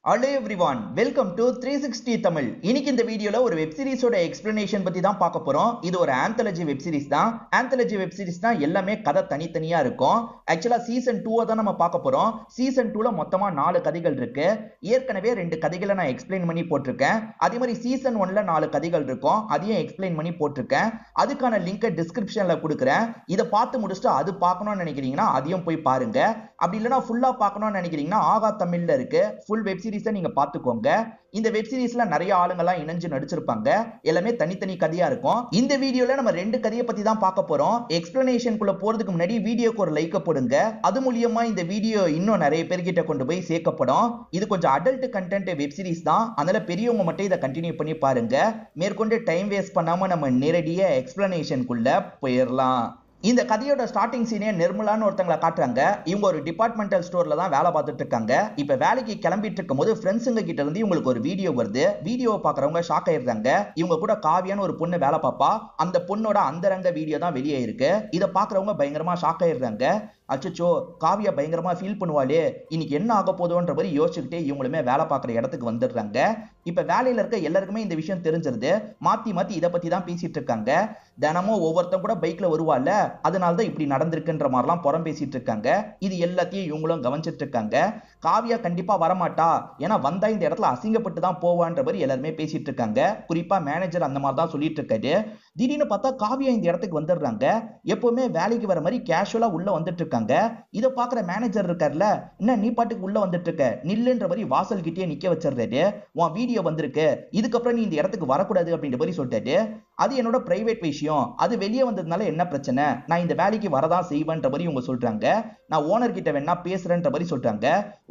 Hello everyone, welcome to 360 Tamil. இன்னைக்கு இந்த வீடியோல ஒரு வெப் சீரிஸோட எக்ஸ்பிளனேஷன் பத்தி தான் பார்க்க போறோம். இது ஒரு ஆந்தாலஜி வெப் சீரிஸ் தான். ஆந்தாலஜி வெப் சீரிஸ்னா எல்லாமே கதை தனித்தனியா இருக்கும். ஆக்சுவலா சீசன் 2 தான் நம்ம பார்க்க போறோம். சீசன் 2ல மொத்தமா 4 கதைகள் இருக்கு. ஏற்கனவே 2 கதைகளை நான் எக்ஸ்பிளைன் பண்ணி போட்டிருக்கேன். அதே மாதிரி சீசன் 1ல 4 கதைகள் இருக்கும். அதையும் எக்ஸ்பிளைன் பண்ணி போட்டிருக்கேன். அதுக்கான லிங்கை டிஸ்கிரிப்ஷன்ல கொடுக்குறேன். இதை பார்த்து முடிச்சுட்டு அது பார்க்கணும்னு நினைக்கிறீங்கன்னா அதையும் போய் பாருங்க. அப்படி இல்லைன்னா ஃபுல்லா பார்க்கணும்னு நினைக்கிறீங்கன்னா ஆகா தமிழ்ல இருக்கு ஃபுல் வெப் சீரிஸை நீங்க பாத்துக்கோங்க. இந்த வெப் சீரிஸ்ல நிறைய ஆளுங்கெல்லாம் இணைஞ்சு நடிச்சிருப்பாங்க. எல்லாமே தனித்தனி கதையா இருக்கும். இந்த வீடியோல நம்ம 2 கதையை பத்தி தான் பார்க்க போறோம். எக்ஸ்பிளனேஷனுக்குள்ள போறதுக்கு முன்னாடி வீடியோக்கு ஒரு லைக் போடுங்க. அது மூலியமா இந்த வீடியோ இன்னும் நிறைய பேர்கிட்ட கொண்டு போய் சேர்க்கப்படும். இது கொஞ்சம் அடல்ட் கண்டென்ட் வெப் சீரிஸ் தான். அதனால பெரியவங்க மட்டும் இதை கண்டினியூ பண்ணி பாருங்க. மேற்கொண்டு டைம் வேஸ்ட் பண்ணாம நம்ம நேரடியா எக்ஸ்பிளனேஷனுக்குள்ள போயிடலாம். இந்த கதையோட ஸ்டார்டிங் சீனே நிர்மலான்னு ஒருத்தங்களை காட்டுறாங்க. இவங்க ஒரு டிபார்ட்மெண்டல் ஸ்டோர்ல தான் வேலை பார்த்துட்டு இருக்காங்க. இப்ப வேலைக்கு கிளம்பிட்டு இருக்கும் போது ஃப்ரெண்ட்ஸுங்க கிட்ட இருந்து இவங்களுக்கு ஒரு வீடியோ வருது. வீடியோ பாக்குறவங்க ஷாக் ஆயிடுறாங்க. இவங்க கூட காவியான்னு ஒரு பொண்ணு வேலை பார்ப்பா. அந்த பொண்ணோட அந்தரங்க வீடியோ தான் வெளியே இருக்கு. இதை பாக்குறவங்க பயங்கரமா ஷாக் ஆயிடுறாங்க. அச்சோ, காவியா பயங்கரமா ஃபீல் பண்ணுவாளே, இன்னைக்கு என்ன ஆக போதோன்ற மாதிரி யோசிச்சுக்கிட்டே இவங்களுமே வேலை பார்க்குற இடத்துக்கு வந்துடுறாங்க. இப்ப வேலையில இருக்க எல்லாருக்குமே இந்த விஷயம் தெரிஞ்சிருது. மாத்தி மாத்தி இதை பத்தி தான் பேசிட்டு இருக்காங்க. தினமும் ஒவ்வொருத்தன் கூட பைக்ல வருவாள்ல, அதனாலதான் இப்படி நடந்திருக்குன்ற மாதிரிலாம் புறம் பேசிட்டு இருக்காங்க. இது எல்லாத்தையும் இவங்களும் கவனிச்சிட்டு இருக்காங்க. காவியா கண்டிப்பா வரமாட்டா, ஏன்னா வந்தா இந்த இடத்துல அசிங்கப்பட்டு தான் போவான்ற மாதிரி எல்லாருமே பேசிட்டு இருக்காங்க. குறிப்பா மேனேஜர் அந்த மாதிரி தான் சொல்லிட்டு இருக்காரு. திடீர்னு பார்த்தா காவியா இந்த இடத்துக்கு வந்துடுறாங்க. எப்பவுமே வேலைக்கு வர மாதிரி கேஷுவலா உள்ள வந்துட்டு இருக்காங்க. இதை பாக்குற மேனேஜர் இருக்கார்ல, என்ன நீ பாட்டுக்கு உள்ள வந்துட்டு இருக்க, நில்லுன்ற மாதிரி வாசல் கிட்டே நிக்க வச்சிருந்தாரு. உன் வீடியோ வந்திருக்கு, இதுக்கப்புறம் நீ இந்த இடத்துக்கு வரக்கூடாது அப்படின்ற மாதிரி சொல்லிட்டாரு. அது என்னோட பிரைவேட் விஷயம், அது வெளியே வந்ததுனால என்ன பிரச்சனை, நான் இந்த வேலைக்கு வரதான் செய்வேன்ற மாதிரி இவங்க சொல்றாங்க. நான் ஓனர் கிட்ட வேணா பேசுறேன்ற மாதிரி சொல்றாங்க.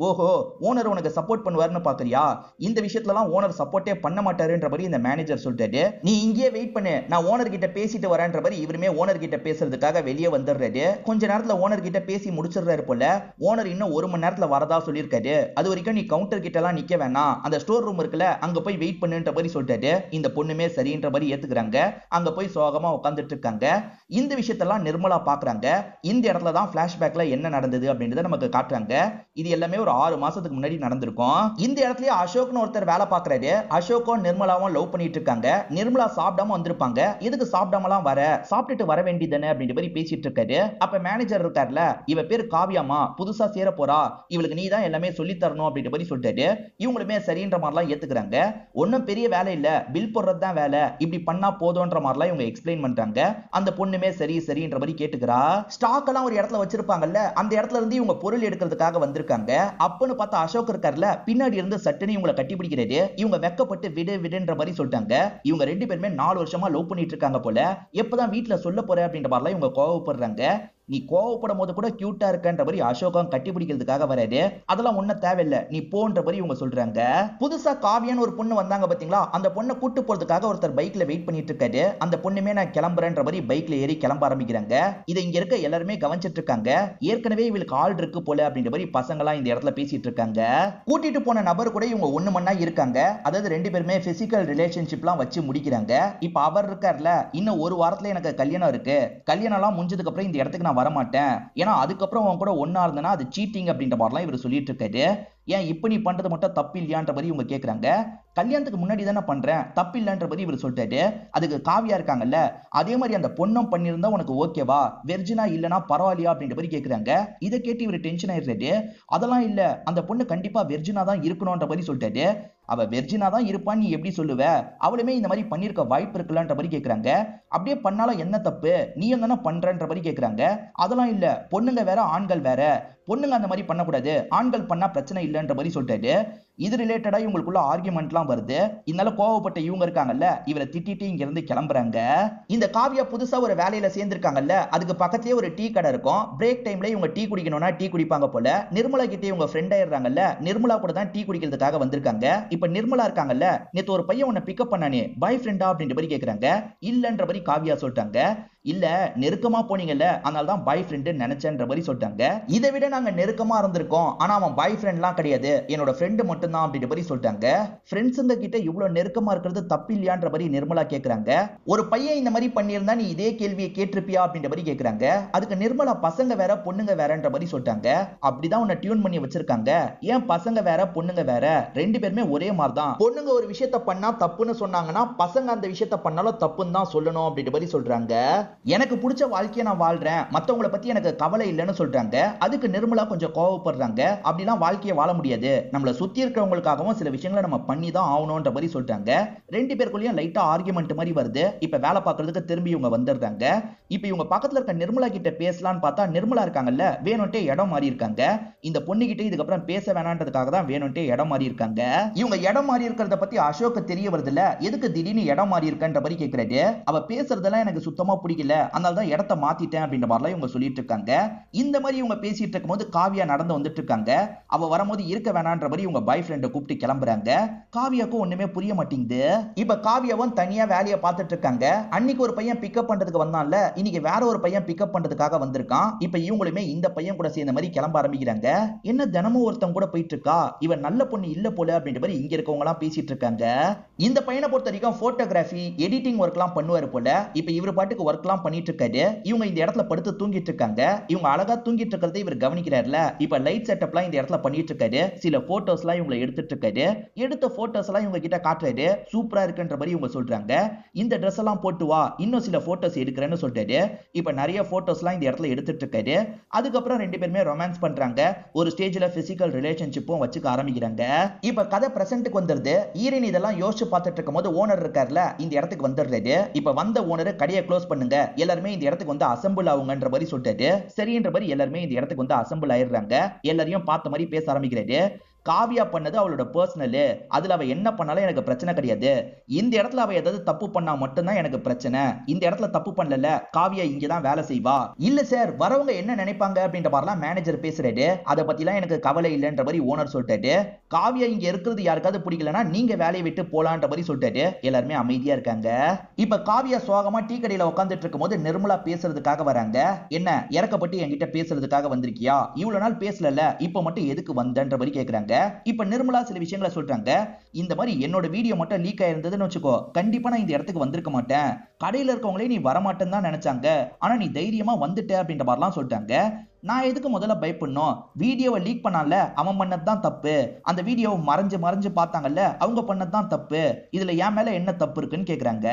ஓஹோ, ஓனர் உனக்கு சப்போர்ட் பண்ணுவாருன்னு பாக்குறியா, இந்த விஷயத்துலலாம் ஓனர் சப்போர்ட்டே பண்ண மாட்டாருன்ற மாதிரி இந்த மேனேஜர் சொல்லிட்டாரு. நீ இங்கேயே வெயிட் பண்ணு, நான் ஓனர் கிட்ட பேசிட்டு வரேன்ற மாதிரி இவருமே ஓனர் கிட்ட பேசுறதுக்காக வெளியே வந்துடுறாரு. கொஞ்ச நேரத்துல ஓனர் கிட்ட பேசி முடிச்சிடுறாரு போல. ஓனர் இன்னும் 1 மணி நேரத்துல வரதா சொல்லியிருக்காரு. அது வரைக்கும் நீ கவுண்டர் கிட்ட எல்லாம் நிக்க வேணாம், அந்த ஸ்டோர் ரூம் இருக்குல்ல அங்க போய் வெயிட் பண்ணுன்ற மாதிரி சொல்லிட்டாரு. இந்த பொண்ணுமே சரின்ற மாதிரி ஏத்துக்கிறாங்க. அங்க போய் சோகமா உட்கார்ந்துட்டு இருக்காங்க. இந்த விஷயத்தெல்லாம் நிர்மலா பாக்குறாங்க. இந்த இடத்துல தான் பிளாஷ்பேக்ல என்ன நடந்தது அப்படின்றத நமக்கு காட்டுறாங்க. இது எல்லாமே ஒரு 6 மாசத்துக்கு முன்னாடி நடந்திருக்கும். இந்த இடத்துல அசோக்னு ஒருத்தர் வேலை பாக்குறாரு. அசோக்கும் நிர்மலாவும் லவ் பண்ணிட்டு இருக்காங்க. நிர்மலா சாப்பிடாம வந்திருப்பாங்க. எதுக்கு சாப்பிடாமலாம் வர, சாப்பிட்டுட்டு வர வேண்டியதானே அப்படின்ற மாதிரி பேசிட்டு இருக்காரு. அப்ப மேனேஜர் இருக்கார்ல, இவ பேர் காவியாமா, புதுசா சேர போறா, இவளுக்கு நீ தான் எல்லாமே சொல்லி தரணும் அப்படின்ற மாதிரி சொல்லிட்டாரு. இவங்களுமே சரின்ற மாதிரிலாம் ஏத்துக்கிறாங்க. ஒன்னும் பெரிய வேலை இல்ல, பில் போடுறது தான் வேலை, இப்படி பண்ணா போதும்ன்ற மாதிரிலாம் இவங்க எக்ஸ்பிளைன் பண்றாங்க. அந்த பொண்ணுமே சரி சரின்ற மாதிரி கேட்டுக்கிறா. ஸ்டாக் எல்லாம் ஒரு இடத்துல வச்சிருப்பாங்கல்ல, அந்த இடத்துல இருந்து இவங்க பொருள் எடுக்கிறதுக்காக வந்திருக்காங்க. அப்பன்னு பார்த்தா அசோக் இருக்கார்ல, பின்னாடி இருந்து சட்டுன்னு இவங்களை கட்டி பிடிக்கிறாரு. இவங்க வெக்கப்பட்டு விடு விடுன்ற மாதிரி சொல்லிட்டாங்க. இவங்க 2 பேருமே 4 வருஷமா லவ் பண்ணிட்டு இருக்காங்க போல. எப்பதான் வீட்டுல சொல்ல போற அப்படின்ற மாதிரிலாம் இவங்க கோவப்படுறாங்க. நீ கோவப்படும் போது கூட கியூட்டா இருக்கன்ற மாதிரி அசோகம் கட்டி பிடிக்கிறதுக்காக வராது. அதெல்லாம் ஒன்னும் தேவையில்லை, நீ போன்ற மாதிரி இவங்க சொல்றாங்க. புதுசா காவியான்னு ஒரு பொண்ணு வந்தாங்க பாத்தீங்களா, அந்த பொண்ணை கூட்டு போறதுக்காக ஒருத்தர் பைக்ல வெயிட் பண்ணிட்டு இருக்காரு. அந்த பொண்ணுமே நான் கிளம்புறேன்ற மாதிரி பைக்ல ஏறி கிளம்ப ஆரம்பிக்கிறாங்க. இதை இங்க இருக்க எல்லாருமே கவனிச்சிட்டு இருக்காங்க. ஏற்கனவே இவளுக்கு ஆள் இருக்கு போல அப்படின்ற மாதிரி பசங்களாம் இந்த இடத்துல பேசிட்டு இருக்காங்க. கூட்டிட்டு போன நபர் கூட இவங்க ஒண்ணு மண்ணா இருக்காங்க. அதாவது 2 பேருமே பிசிக்கல் ரிலேஷன்ஷிப்லாம் வச்சு முடிக்கிறாங்க. இப்ப அவர் இருக்கார்ல, இன்னும் 1 வாரத்துல எனக்கு கல்யாணம் இருக்கு, கல்யாணம் எல்லாம் முடிஞ்சதுக்கு அப்புறம் இந்த இடத்துக்கு நான் வரமாட்டேன், ஏன்னா அதுக்கப்புறம் அவன் கூட ஒன்னா இருந்தனா அது சீட்டிங் அப்படின்ற மாதிரிலாம் இவர் சொல்லிட்டு இருக்காரு. ஏன் இப்ப நீ பண்றது மட்டும் தப்பு இல்லையான்ற மாதிரி இவங்க கேக்குறாங்க. கல்யாணத்துக்கு முன்னாடி தானே பண்றேன், தப்பு இல்லன்ற மாதிரி இவர் சொல்லிட்டாரு. அதுக்கு காவியா இருக்காங்கல்ல, அதே மாதிரி அந்த பொண்ணும் பண்ணிருந்தா உனக்கு ஓகேவா, வெர்ஜினா இல்லனா பரவாயில்லையா அப்படின்ற மாதிரி கேக்குறாங்க. இதை கேட்டு இவர் டென்ஷன் ஆயிடுறாரு. அதெல்லாம் இல்ல, அந்த பொண்ணு கண்டிப்பா வெர்ஜினா தான் இருக்கணும்ன்ற மாதிரி சொல்லிட்டாரு. அவ வெர்ஜினா தான் இருப்பான்னு நீ எப்படி சொல்லுவ, அவளுமே இந்த மாதிரி பண்ணிருக்க வாய்ப்பு இருக்குல்லன்ற மாதிரி கேக்குறாங்க. அப்படியே பண்ணாலும் என்ன தப்பு, நீ என்ன பண்றன்ற மாதிரி கேக்குறாங்க. அதெல்லாம் இல்ல, பொண்ணுங்க வேற ஆண்கள் வேற, பொண்ணுங்க அந்த மாதிரி பண்ணக்கூடாது, ஆண்கள் பண்ணா பிரச்சனை இல்லைன்ற மாதிரி சொல்லிட்டாரு. இது ரிலேட்டடா இவங்களுக்குள்ள ஆர்குமெண்ட்லாம் வருது. இதனால கோவப்பட்ட இவங்க இருக்காங்கல்ல, இவரை திட்டிட்டு இங்க இருந்து கிளம்புறாங்க. இந்த காவியா புதுசா ஒரு வேலையில சேர்ந்திருக்காங்கல்ல, அதுக்கு பக்கத்துலயே ஒரு டீ கடை இருக்கும். பிரேக் டைம்ல இவங்க டீ குடிக்கணும்னா டீ குடிப்பாங்க போல. நிர்மலா கிட்ட இவங்க ஃப்ரெண்ட் ஆயிடுறாங்கல்ல, நிர்மலா கூட தான் டீ குடிக்கிறதுக்காக வந்திருக்காங்க. இப்ப நிர்மலா இருக்காங்கல்ல, நேத்து ஒரு பையன் உன்னை பிக்கப் பண்ணானே பாய் ஃப்ரெண்டா அப்படின்ற மாதிரி கேக்குறாங்க. இல்லன்ற மாதிரி காவியா சொல்லிட்டாங்க. இல்ல நெருக்கமா போனீங்கல்ல அதனால தான் பாய் ஃப்ரெண்ட் நினைச்சேன்ற மாதிரி சொல்லிட்டாங்க. இதை விட நாங்க நெருக்கமா இருந்திருக்கோம் ஆனா அவன் பாய் ஃப்ரெண்ட்லாம் கிடையாது என்னோட ஃப்ரெண்ட் மட்டும் தான் அப்படின்ற மாதிரி சொல்லிட்டாங்க. ஃப்ரெண்ட்ஸுங்க கிட்ட இவ்வளவு நெருக்கமா இருக்கிறது தப்பு இல்லையான்ற மாதிரி நிர்மலா கேக்குறாங்க. ஒரு பையன் இந்த மாதிரி பண்ணியிருந்தா நீ இதே கேள்வியை கேட்டிருப்பியா அப்படின்ற மாதிரி கேக்குறாங்க. அதுக்கு நிர்மலா பசங்க வேற பொண்ணுங்க வேறன்ற மாதிரி சொல்லிட்டாங்க. அப்படிதான் உன்னை டியூன் பண்ணி வச்சிருக்காங்க. ஏன் பசங்க வேற பொண்ணுங்க வேற, ரெண்டு பேருமே ஒரே மாதிரி தான். பொண்ணுங்க ஒரு விஷயத்த பண்ணா தப்புன்னு சொன்னாங்கன்னா பசங்க அந்த விஷயத்த பண்ணாலும் தப்புன்னு தான் சொல்லணும் அப்படின்ற மாதிரி சொல்றாங்க. எனக்கு பிடிச்ச வாழ்க்கையை நான் வாழ்றேன் மத்தவங்கள பத்தி எனக்கு கவலை இல்லைன்னு சொல்றாங்க. அதுக்கு நிர்மலா கொஞ்சம் கோவப்படுறாங்க. அப்படிலாம் வாழ்க்கையை வாழ முடியாது, நம்மள சுத்தி இருக்கிறவங்களுக்காகவும் சில விஷயங்களை நம்ம பண்ணி தான் ஆகணும்ன்ற மாதிரி சொல்றாங்க. ரெண்டு பேருக்குள்ளேயும் லைட்டா ஆர்குமெண்ட் மாதிரி வருது. இப்ப வேலை பார்க்கறதுக்கு திரும்பி இவங்க வந்துடுறாங்க. இப்ப இவங்க பக்கத்துல இருக்க நிர்மலா கிட்ட பேசலாம்னு பார்த்தா நிர்மலா இருக்காங்கல்ல வேணும்ட்டே இடம் மாறி இருக்காங்க. இந்த பொண்ணு கிட்ட இதுக்கப்புறம் பேச வேணான்றதுக்காக தான் வேணும்ட்டே இடம் மாறி இருக்காங்க. இவங்க இடம் மாறி இருக்கிறத பத்தி அசோக் தெரிய வருதுல, எதுக்கு திடீர்னு இடம் மாறி இருக்கன்ற மாதிரி கேக்குறாரு. அவ பேசுறதெல்லாம் எனக்கு சுத்தமா பிடிக்கல அதனால தான் இடத்த மாத்திட்டேன் அப்படின்ற மாதிரிலாம் இவங்க சொல்லிட்டு இருக்காங்க. இந்த மாதிரி இவங்க பேசிட்டு இருக்கும்போது காவியா நடந்து வந்துட்டு இருக்காங்க. அவ வரும்போது இருக்க வேணான்ற மாதிரி இவங்க பாய் ஃப்ரெண்டை கூப்பிட்டு கிளம்புறாங்க. காவியாக்கும் ஒண்ணுமே புரிய மாட்டேங்குது. இப்ப காவியாவும் தனியா வேலையை பார்த்துட்டு இருக்காங்க. அன்னைக்கு ஒரு பையன் பிக்கப் பண்றதுக்கு வந்தான்ல, இன்னைக்கு வேற ஒரு பையன் பிக்கப் பண்றதுக்காக வந்திருக்கான். இப்ப இவங்களுமே இந்த பையன் கூட சேர்ந்த மாதிரி கிளம்ப ஆரம்பிக்கிறாங்க. என்ன தினமும் ஒருத்தன் கூட போயிட்டு இருக்கா, இவன் நல்ல பொண்ணு இல்ல போல அப்படின்ற மாதிரி இங்க இருக்கவங்க எல்லாம் பேசிட்டு இருக்காங்க. இந்த பையனை பொறுத்த வரைக்கும் போட்டோகிராஃபி எடிட்டிங் ஒர்க் எல்லாம் பண்ணுவாரு போல. இப்ப இவர் பாட்டுக்கு ஒர்க் எல்லாம் பண்ணிட்டு இருக்காரு. இவங்க இந்த இடத்துல படுத்து தூங்கிட்டு இருக்காங்க. இவங்க அழகா தூங்கிட்டு இருக்கிறதை இவர் கவனிக்கிறாருல. இப்ப லைட் செட்டப்லாம் இந்த இடத்துல பண்ணிட்டு இருக்காரு. சில போட்டோஸ் எல்லாம் இவங்களை எடுத்துட்டு இருக்காரு. எடுத்த போட்டோஸ் எல்லாம் இவங்க கிட்ட காட்டுறாரு. சூப்பரா இருக்குன்ற மாதிரி இவங்க சொல்றாங்க. இந்த ட்ரெஸ் எல்லாம் போட்டு வா, இன்னும் சில போட்டோஸ் எடுக்கிறேன்னு சொல்லிட்டாரு. இப்ப நிறைய போட்டோஸ் எல்லாம் இந்த இடத்துல எடுத்துட்டு இருக்காரு. அதுக்கப்புறம் ரெண்டு பேருமே ரொமான்ஸ் பண்றாங்க. ஒரு ஸ்டேஜ்ல பிசிக்கல் ரிலேஷன்ஷிப்பும் வச்சுக்க ஆரம்பிக்கிறாங்க. இப்ப கதை பிரசன்ட்க்கு வந்துருது. ஈரன் இதெல்லாம் யோசிச்சு பார்த்துட்டு இருக்கும்போது ஓனர் இருக்கார்ல இந்த இடத்துக்கு வந்துடுறாரு. இப்ப வந்த ஓனர் கடையை க்ளோஸ் பண்ணுங்க, எல்லாருமே இந்த இடத்துக்கு வந்து அசம்பிள் ஆகுங்கன்ற மாதிரி சொல்லிட்டாரு. சரின்ற மாதிரி எல்லாருமே இந்த இடத்துக்கு வந்து அசம்பிள் ஆயிடுறாங்க. எல்லாரையும் பார்த்த மாதிரி பேச ஆரம்பிக்கிறாரு. காவியா பண்ணது அவளோட பர்சனல், அதுல அவ என்ன பண்ணாலும் எனக்கு பிரச்சனை கிடையாது. இந்த இடத்துல அவ ஏதாவது தப்பு பண்ணா மட்டும்தான் எனக்கு பிரச்சனை. இந்த இடத்துல தப்பு பண்ணல, காவியா இங்கதான் வேலை செய்வா. இல்ல சார் வரவங்க என்ன நினைப்பாங்க அப்படின்ற மாதிரிலாம் மேனேஜர் பேசுறாரு. அதை பத்திலாம் எனக்கு கவலை இல்லைன்ற மாதிரி ஓனர் சொல்லிட்டாரு. காவியா இங்க இருக்கிறது யாருக்காவது பிடிக்கலன்னா நீங்க வேலையை விட்டு போலான்ற மாதிரி சொல்லிட்டாரு. எல்லாருமே அமைதியா இருக்காங்க. இப்ப காவியா சோகமா டீ கடையில உட்காந்துட்டு இருக்கும் போது நிர்மலா பேசுறதுக்காக வராங்க. என்ன இறக்கப்பட்டு என்கிட்ட பேசுறதுக்காக வந்திருக்கியா, இவ்வளவு நாள் பேசல இப்ப மட்டும் எதுக்கு வந்தன்ற மாதிரி கேக்குறாங்க. இப்ப நிர்மலா சில விஷயங்களை சொல்றாங்க. இந்த மாதிரி என்னோட வீடியோ மட்டும் லீக் ஆயிருந்ததுன்னு வச்சுக்கோ, கண்டிப்பா நான் இந்த இடத்துக்கு வந்திருக்க மாட்டேன். கடையில இருக்கவங்களே நீ வரமாட்டேன்னு தான் நினைச்சாங்க, ஆனா நீ தைரியமா வந்துட்ட அப்படின்ற மாதிரிலாம் சொல்லிட்டாங்க. நான் எதுக்கு முதல்ல பயப்படணும், வீடியோவை லீக் பண்ணால அவன் பண்ணது தான் தப்பு, அந்த வீடியோவை மறைஞ்சு மறைஞ்சு பார்த்தாங்கல்ல அவங்க பண்ணது தான் தப்பு, இதுல என் மேல என்ன தப்பு இருக்குன்னு கேக்குறாங்க.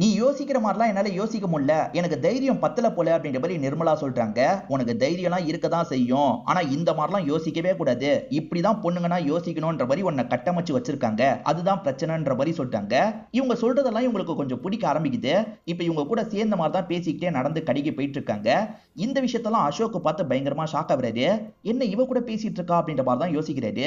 நீ யோசிக்கிற மாதிரிலாம் என்னால யோசிக்க முடியல, எனக்கு தைரியம் பத்தல போல அப்படின்ற மாதிரி நிர்மலா சொல்றாங்க. உனக்கு தைரியம்லாம் இருக்கதான் செய்யும், ஆனா இந்த மாதிரிலாம் யோசிக்கவே கூடாது, இப்படிதான் பொண்ணுங்கன்னா யோசிக்கணும்ன்ற மாதிரி உன்னை கட்டமைச்சு வச்சிருக்காங்க, அதுதான் பிரச்சனைன்ற மாதிரி சொல்லிட்டாங்க. இவங்க சொல்றதெல்லாம் இவங்களுக்கு கொஞ்சம் பிடிக்க ஆரம்பிக்குது. இப்ப இவங்க கூட சேர்ந்த மாதிரி தான் பேசிக்கிட்டே நடந்து கடைக்கு போயிட்டு இருக்காங்க. இந்த விஷயத்தெல்லாம் அசோக் பார்த்து பயங்கரமா ஷாக் ஆகுறாரு. என்ன இவ கூட பேசிட்டு இருக்கா அப்படின்ற மாதிரி தான் யோசிக்கிறாரு.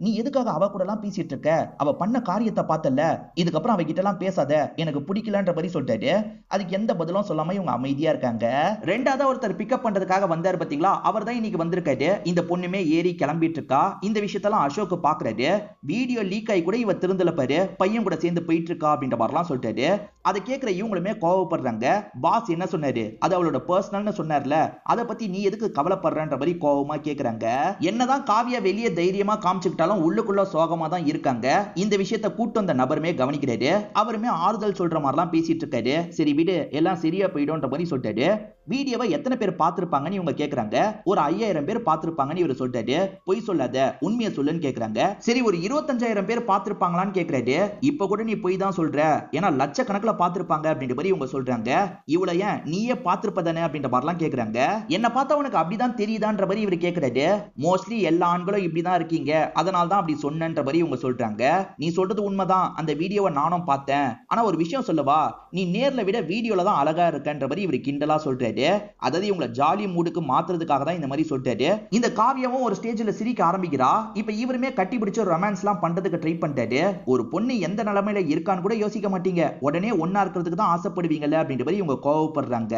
நீ எதுக்காக அவ கூட எல்லாம் பேசிட்டு இருக்க, அவ பண்ண காரியத்தை பார்த்தல, இதுக்கப்புறம் அவகிட்ட எல்லாம் பேசாத, எனக்கு பிடிக்கலன்ற மாதிரி சொல்லிட்டாரு. அதுக்கு எந்த பதிலும் சொல்லாம இவங்க அமைதியா இருக்காங்க. ரெண்டாவது ஒருத்தர் பிக்கப் பண்றதுக்காக வந்தாரு பாத்தீங்களா, அவர் தான் இன்னைக்கு வந்திருக்காரு. இந்த பொண்ணுமே ஏறி கிளம்பிட்டு இருக்கா. இந்த விஷயத்தெல்லாம் அசோக் பாக்குறாரு. வீடியோ லீக் ஆகி கூட இவ திருந்தல பாரு, பையன் கூட சேர்ந்து போயிட்டு இருக்கா அப்படின்ற மாதிரிலாம் சொல்லிட்டாரு. அதை கேட்கிற இவங்களுமே கோவப்படுறாங்க. பாஸ் என்ன சொன்னாரு, அது அவளோட பர்சனல்னு சொன்னார்ல, அதை பத்தி நீ எதுக்கு கவலைப்படுறன்ற மாதிரி கோவமா கேக்குறாங்க. என்னதான் காவியா வெளியே தைரியமா காமிச்சுக்கிட்டாலும் உள்ளுக்குள்ள சோகமா தான் இருக்காங்க. இந்த விஷயத்தை கூட்டு வந்த நபருமே கவனிக்கிறாரு. அவருமே ஆறுதல் சொல்ற மாதிரிலாம் பேசிட்டு இருக்காரு. சரி விடு, எல்லாம் சரியா போயிடும்ன்ற மாதிரி சொல்லிட்டாரு. வீடியோவை எத்தனை பேர் பார்த்திருப்பாங்கன்னு இவங்க கேக்குறாங்க. ஒரு 5000 பேர் பார்த்திருப்பாங்கன்னு இவர் சொல்லிட்டாரு. பொய் சொல்லாத, உண்மையை சொல்லுன்னு கேக்குறாங்க. சரி ஒரு 25000 பேர் பார்த்திருப்பாங்களான்னு கேக்குறாரு. இப்ப கூட நீ பொய் தான் சொல்ற, ஏன்னா லட்சக்கணக்கில் பார்த்திருப்பாங்க அப்படின்ற மாதிரி இவங்க சொல்றாங்க. இவ்வளவு ஏன் நீயே பார்த்திருப்பதானே அப்படின்ற மாதிரிலாம் கேக்குறாங்க. என்ன பார்த்தா உனக்கு அப்படிதான் தெரியுதான்ற மாதிரி இவர் கேக்குறாரு. மோஸ்ட்லி எல்லா ஆண்களும் இப்படிதான் இருக்கீங்க, அதனால தான் அப்படி சொன்னன்ற மாதிரி இவங்க சொல்றாங்க. நீ சொல்றது உண்மைதான், அந்த வீடியோவை நானும் பார்த்தேன். ஆனா ஒரு விஷயம் சொல்லவா, நீ நேர்ல விட வீடியோல தான் அழகா இருக்கன்ற மாதிரி இவர் கிண்டலா சொல்றாரு. சொல்லிட்டாரு. அதாவது இவங்களை ஜாலி மூடுக்கு மாத்துறதுக்காக தான் இந்த மாதிரி சொல்லிட்டாரு. இந்த காவியாவும் ஒரு ஸ்டேஜ்ல சிரிக்க ஆரம்பிக்கிறா. இப்ப இவருமே கட்டி பிடிச்சு ரொமான்ஸ் எல்லாம் பண்றதுக்கு ட்ரை பண்ணிட்டாரு. ஒரு பொண்ணு எந்த நிலைமையில இருக்கான்னு கூட யோசிக்க மாட்டீங்க, உடனே ஒன்னா இருக்கிறதுக்கு தான் ஆசைப்படுவீங்கல்ல அப்படின்ற மாதிரி இவங்க கோவப்படுறாங்க.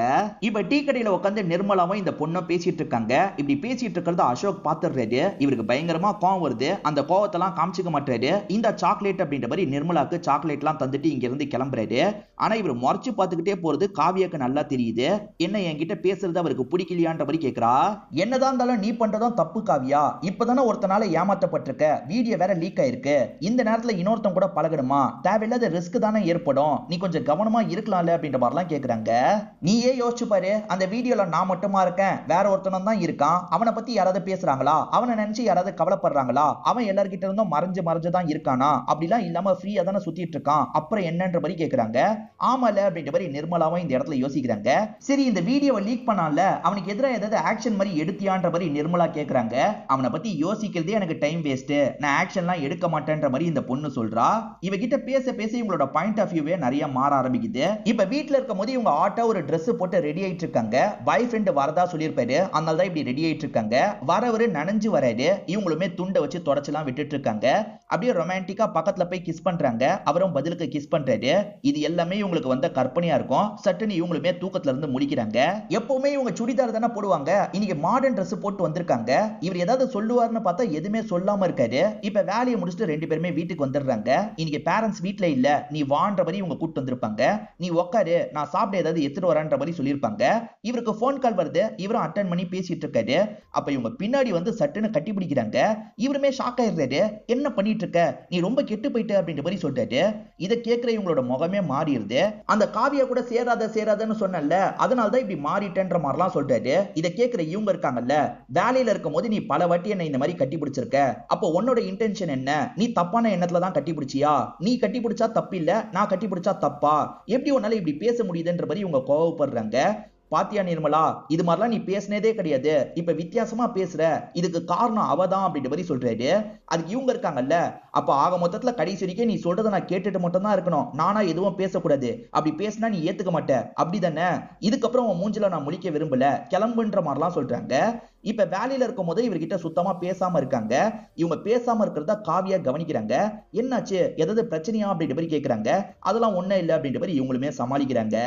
இப்ப டீ கடையில உட்காந்து நிர்மலாவும் இந்த பொண்ணும் பேசிட்டு இருக்காங்க. இப்படி பேசிட்டு இருக்கிறத அசோக் பாத்துறாரு. இவருக்கு பயங்கரமா கோவம் வருது. அந்த கோவத்தெல்லாம் காமிச்சுக்க மாட்டாரு. இந்த சாக்லேட் அப்படின்ற மாதிரி நிர்மலாக்கு சாக்லேட் எல்லாம் தந்துட்டு இங்க இருந்து கிளம்புறாரு. ஆனா இவர் முறைச்சு பார்த்துக்கிட்டே போறது காவியாக்கு நல்லா தெரியுது. என்ன என்கிட்ட பேசுறது அவருக்கு பிடிக்கலையான்ற மாதிரி கேக்குறா. என்னதான் இருந்தாலும் நீ பண்றதும் தப்பு காவியா. இப்பதானே ஒருத்தனால ஏமாத்தப்பட்டிருக்க, வீடியோ வேற லீக் ஆயிருக்கு. இந்த நேரத்துல இன்னொருத்தன் கூட பழகணுமா? தேவையில்லாத ரிஸ்க் தானே ஏற்படும், நீ கொஞ்சம் கவனமா இருக்கலாம்ல அப்படின்ற மாதிரிலாம் கேக்குறாங்க. நீயே யோசிச்சு பாரு, அந்த வீடியோல நான் மட்டுமா இருக்கேன், வேற ஒருத்தனும் தான் இருக்கான். அவனை பத்தி யாராவது பேசுறாங்களா? அவனை நினைச்சு யாராவது கவலைப்படுறாங்களா? அவன் எல்லார்கிட்ட இருந்தும் மறைஞ்சு தான் இருக்கானா? அப்படிலாம் இல்லாம ஃப்ரீயா தானே சுத்திட்டு இருக்கான். அப்புறம் என்னன்ற மாதிரி கேக்குறாங்க. ஆமால அப்படின்ற மாதிரி நிர்மலாவும் இந்த இடத்துல யோசிக்கிறாங்க. சரி, இந்த வீடியோவை லீக் பண்ணால அவனுக்கு எதிராக ஏதாவது ஆக்ஷன் மாதிரி எடுத்தியான்ற மாதிரி நிர்மலா கேக்குறாங்க. அவனை பத்தி யோசிக்கிறதே எனக்கு டைம் வேஸ்ட், நான் ஆக்ஷன்லாம் எடுக்க மாட்டேன்ற மாதிரி இந்த பொண்ணு சொல்றா. இவகிட்ட பேச பேச இவங்களோட பாயிண்ட் ஆஃப் வியூவே நிறைய மாற ஆரம்பிக்குது. இப்ப வீட்ல இருக்கும் போது இவங்க ஆட்டோ ஒரு Dress போட்டு ரெடி ஆயிட்டு இருக்காங்க. பாய் ஃப்ரெண்ட் வரதா சொல்லியிருப்பாரு, அதனால தான் இப்படி ரெடி ஆயிட்டு இருக்காங்க. வரவரு நனைஞ்சு வராரு. இவங்களுமே துண்டை வச்சு தொடச்சலாம் விட்டுட்டு இருக்காங்க. அப்படியே ரொமான்டிக்கா பக்கத்துல போய் கிஸ் பண்றாங்க. அவரும் பதிலுக்கு கிஸ் பண்றாரு. இது எல்லாமே இவங்களுக்கு வந்த கற்பனையா இருக்கும். சட்டுன்னு இவங்களுமே தூக்கத்துல இருந்து முடிக்கிறாங்க. எப்பவுமே இவங்க சுடிதார் தானே போடுவாங்க, இன்னைக்கு மாடர்ன் Dress போட்டு வந்திருக்காங்க. இவர் ஏதாவது சொல்லுவார்னு பார்த்தா எதுவுமே சொல்லாம இருக்காரு. இப்ப வேலையை முடிச்சுட்டு ரெண்டு பேருமே வீட்டுக்கு வந்துடுறாங்க. இன்னைக்கு பேரண்ட்ஸ் வீட்ல இல்ல, நீ வான்ற மாதிரி இவங்க கூட்டு வந்திருப்பாங்க. நீ உட்காரு, நான் சாப்பிட ஏதாவது எடுத்துட்டு வரேன்ற மாதிரி சொல்லியிருப்பாங்க. இவருக்கு போன் கால் வருது. இவரும் அட்டன் பண்ணி பேசிட்டு இருக்காரு. அப்ப இவங்க பின்னாடி வந்து சட்டுன்னு கட்டி பிடிக்கிறாங்க. இவருமே ஷாக் ஆயிடுறாரு. என்ன பண்ணிட்டு இருக்க, நீ ரொம்ப கெட்டு போயிட்ட அப்படின்ற மாதிரி சொல்லிட்டாரு. இதை கேட்கிற இவங்களோட முகமே மாறிடுது. அந்த காவியா கூட சேராதன்னு சொன்னல, அதனால தான் இப்படி மாறிட்டேன்ற மாதிரிலாம் சொல்லிட்டாரு. இதை கேட்கிற இவங்க இருக்காங்கல்ல, வேலையில இருக்கும் போது நீ பல வாட்டி என்ன இந்த மாதிரி கட்டி பிடிச்சிருக்க, அப்போ உன்னோட இன்டென்ஷன் என்ன? நீ தப்பான எண்ணத்துல தான் கட்டி பிடிச்சியா? நீ கட்டி பிடிச்சா தப்பு இல்ல, நான் கட்டி பிடிச்சா தப்பா? எப்படி உன்னால இப்படி பேச முடியுதுன்ற மாதிரி இவங்க கோவப்படுறாங்க. பாத்தியா நிர்மலா, இது மாதிரிலாம் நீ பேசினதே கிடையாது, இப்ப வித்தியாசமா பேசுற, இதுக்கு காரணம் அவதான் அப்படின்ற மாதிரி சொல்றாரு. அதுக்கு இவங்க இருக்காங்கல்ல, அப்ப ஆக மொத்தத்துல கடைசி வரைக்கும் நீ சொல்றதை நான் கேட்டுட்டு மட்டும் தான் இருக்கணும், நானா எதுவும் பேசக்கூடாது. அப்படி பேசினா நீ ஏத்துக்க மாட்ட அப்படிதானே? இதுக்கப்புறம் உன் மூஞ்சில நான் முழிக்க விரும்பல, கிளம்புன்ற மாதிரிலாம் சொல்றாங்க. இப்ப வேலையில இருக்கும் போது இவர்கிட்ட சுத்தமா பேசாம இருக்காங்க. இவங்க பேசாம இருக்கிறத காவியா கவனிக்கிறாங்க. என்னாச்சு, ஏதாவது பிரச்சனையா அப்படின்ற மாதிரி கேக்குறாங்க. அதெல்லாம் ஒண்ணும் இல்ல அப்படின்ற மாதிரி இவங்களுமே சமாளிக்கிறாங்க.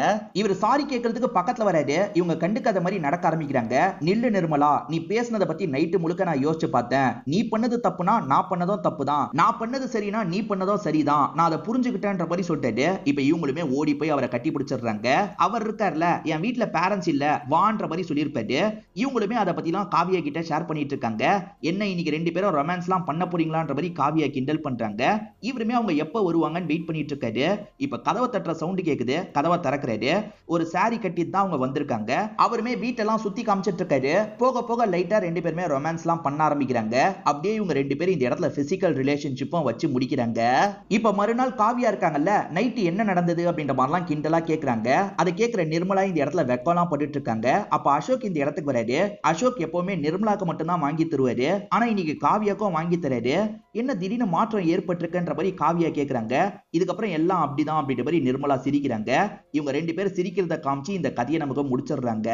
இவர் சாரி கேட்கறதுக்கு பக்கத்துல வராரு. இவங்க கண்டுக்காத மாதிரி நடக்க ஆரம்பிக்கிறாங்க. நில்லு நிர்மலா, நீ பேசினதை பத்தி நைட்டு முழுக்க நான் யோசிச்சு பார்த்தேன். நீ பண்ணது தப்புனா நான் பண்ணதும் தப்பு தான், நான் பண்ணது சரினா நீ பண்ணதும் சரிதான், நான் அதை புரிஞ்சுக்கிட்டேன்ற மாதிரி சொல்லிட்டு இப்ப இவங்களுமே ஓடி போய் அவரை கட்டி பிடிச்சிடுறாங்க. அவர் இருக்கார்ல, என் வீட்டுல பேரண்ட்ஸ் இல்ல வான்ற மாதிரி சொல்லியிருப்பாரு. இவங்களுமே அதை பத்தி காவியா கிட்ட ஷேர் பண்ணிட்டு இருக்காங்க. என்ன இன்னைக்கு ரெண்டு பேரும் ரொமான்ஸ்லாம் பண்ண போறீங்களான்ற மாதிரி காவியா கிண்டல் பண்றாங்க. இவருமே அவங்க எப்ப வருவாங்கன்னு வெயிட் பண்ணிட்டு இருக்காரு. இப்ப கதவை தட்டுற சவுண்ட் கேக்குது. கதவை திறக்கிறாரு. ஒரு சாரி கட்டி தான் அவங்க வந்திருக்காங்க. அவருமே வீட்டெல்லாம் சுத்தி காமிச்சிட்டு இருக்காரு. போக போக லைட்டா ரெண்டு பேருமே ரொமான்ஸ்லாம் பண்ண ஆரம்பிக்கிறாங்க. அப்படியே இவங்க ரெண்டு பேரும் இந்த இடத்துல பிசிக்கல் ரிலேஷன்ஷிப்பும் வச்சு முடிக்கிறாங்க. இப்ப மறுநாள் காவியா இருக்காங்கல்ல, நைட்டு என்ன நடந்தது அப்படின்ற மாதிரிலாம் கிண்டலா கேக்குறாங்க. அதை கேட்கிற நிர்மலா இந்த இடத்துல வெக்கலாம் பட்டுட்டு இருக்காங்க. அப்ப அசோக் இந்த இடத்துக்கு வராரு. அசோக் எப்பவுமே நிர்மலாக்கு மட்டும் தான் வாங்கி தருவாரு. ஆனா இன்னைக்கு காவியாக்கும் வாங்கி தராரு. என்ன திடீர்னு மாற்றம் ஏற்பட்டிருக்குன்ற மாதிரி காவியா கேக்குறாங்க. இதுக்கப்புறம் எல்லாம் அப்படிதான் அப்படின்ற மாதிரி நிர்மலா சிரிக்கிறாங்க. இவங்க ரெண்டு பேரும் சிரிக்கிறத காமிச்சு இந்த கதையை நமக்கு முடிச்சிடுறாங்க.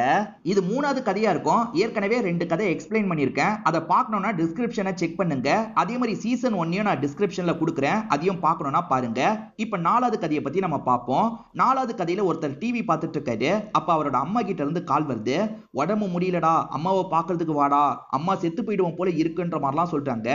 இது மூணாவது கதையா இருக்கும். ஏற்கனவே ரெண்டு கதை எக்ஸ்பிளைன் பண்ணிருக்கேன். அதை பார்க்கணும்னா டிஸ்கிரிப்ஷனை செக் பண்ணுங்க. அதே மாதிரி சீசன் 1 நான் டிஸ்கிரிப்ஷன்ல கொடுக்குறேன், அதையும் பார்க்கணும்னா பாருங்க. இப்ப நாலாவது கதையை பத்தி நம்ம பார்ப்போம். நாலாவது கதையில ஒருத்தர் டிவி பார்த்துட்டு இருக்காரு. அப்ப அவரோட அம்மா கிட்ட இருந்து கால் வருது. உடம்பு முடியலடா, அம்மாவை பார்க்கறதுக்கு வாடா, அம்மா செத்து போயிடுவோம் போல இருக்குன்ற மாதிரிலாம் சொல்றாங்க.